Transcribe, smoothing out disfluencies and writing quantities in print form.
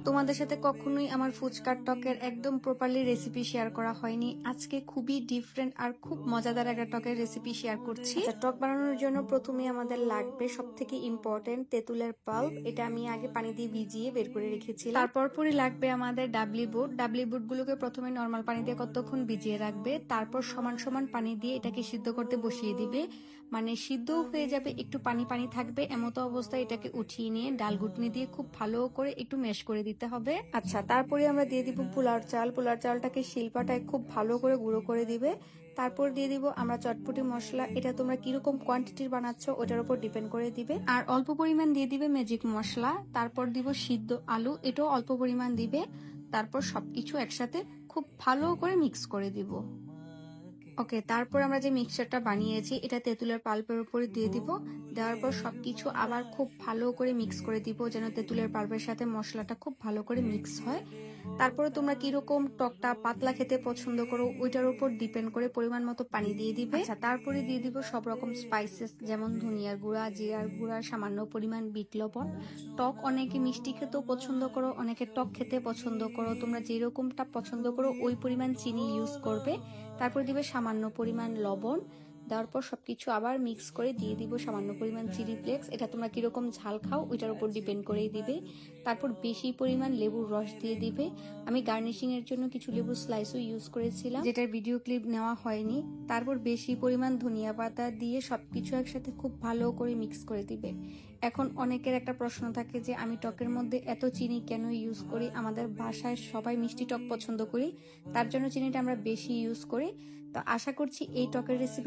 তোমাদের সাথে কখনোই আমার ফুচকার টকের একদম প্রপারলি রেসিপি শেয়ার করা হয়নি। আজকে খুবই ডিফারেন্ট আর খুব মজাদার একটা টকের রেসিপি শেয়ার করছি। টক বানানোর জন্য প্রথমে আমাদের লাগবে সবথেকে ইম্পর্টেন্ট তেঁতুলের পাল্প। এটা আমি আগে পানি দিয়ে ভিজিয়ে বের করে রেখেছিলাম। তারপর পরে লাগবে আমাদের ডাবলি বুট। ডাবলি বুট গুলোকে প্রথমে নর্মাল পানি দিয়ে কতক্ষণ ভিজিয়ে রাখবে, তারপর সমান সমান পানি দিয়ে এটাকে সিদ্ধ করতে বসিয়ে দিবে। মানে সিদ্ধ হয়ে যাবে, একটু পানি পানি থাকবে, এমতো অবস্থায় এটাকে উঠিয়ে নিয়ে ডাল ঘুটনি দিয়ে খুব ভালো করে একটু ম্যাশ করে দিতে হবে। আচ্ছা, তারপরে আমরা দিয়ে দিব পোলার চাল। পোলার চালটাকে শিলপাটায় খুব ভালো করে গুঁড়ো করে দিবে। তারপর দিয়ে দিব আমরা চটপটি মশলা। এটা তোমরা কিরকম কোয়ান্টিটির বানাচ্ছ ওটার উপর ডিপেন্ড করে দিবে। আর অল্প পরিমাণ দিয়ে দিবে ম্যাজিক মশলা। তারপর দিব সিদ্ধ আলু, এটাও অল্প পরিমাণ দিবে। তারপর সবকিছু একসাথে খুব ভালো করে মিক্স করে দিব। ওকে, তারপর আমরা যে মিক্সচারটা বানিয়েছি এটা তেঁতুলের পাল্পের উপরে দিয়ে দিব। দেওয়ার পর সবকিছু আবার খুব ভালো করে মিক্স করে দিব, যেন তেঁতুলের পাল্পের সাথে মশলাটা খুব ভালো করে মিক্স হয়। তারপরে তোমরা কিরকম টকটা পাতলা খেতে পছন্দ করো ওইটার উপর ডিপেন্ড করে পরিমাণ মতো পানি দিয়ে দিবে। আচ্ছা, তারপরে দিয়ে দিব সব রকম স্পাইসেস, যেমন ধনিয়ার গুঁড়া, জিরার গুঁড়া, সামান্য পরিমাণ বিট লবণ। টক অনেকে মিষ্টি খেতেও পছন্দ করো, অনেকে টক খেতে পছন্দ করো। তোমরা যেরকমটা পছন্দ করো ওই পরিমাণ চিনি ইউজ করবে। তারপর দিবে সামান্য পরিমাণ লবণ। দেওয়ার পর সবকিছু আবার মিক্স করে দিয়ে দিব সামান্য পরিমাণ চিলি ফ্লেক্স। এটা তোমরা কিরকম ঝাল খাও ওইটার উপর ডিপেন্ড করেই দিবে। তারপর বেশি পরিমাণ লেবুর রস দিয়ে দিবে। আমি গার্নিশিং এর জন্য কিছু লেবুর স্লাইসও ইউজ করেছিলাম, যেটার ভিডিও ক্লিপ নেওয়া হয়নি। তারপর বেশি পরিমাণ ধনিয়া পাতা দিয়ে সবকিছু একসাথে খুব ভালো করে মিক্স করে দিবে। এখন অনেকের একটা প্রশ্ন থাকে যে আমি টকের মধ্যে এত চিনি কেন ইউজ করি। আমাদের বাসায় সবাই মিষ্টি টক পছন্দ করি, তার জন্য চিনিটা আমরা বেশি ইউজ করি। তো আশা করছি এই টকের রেসিপি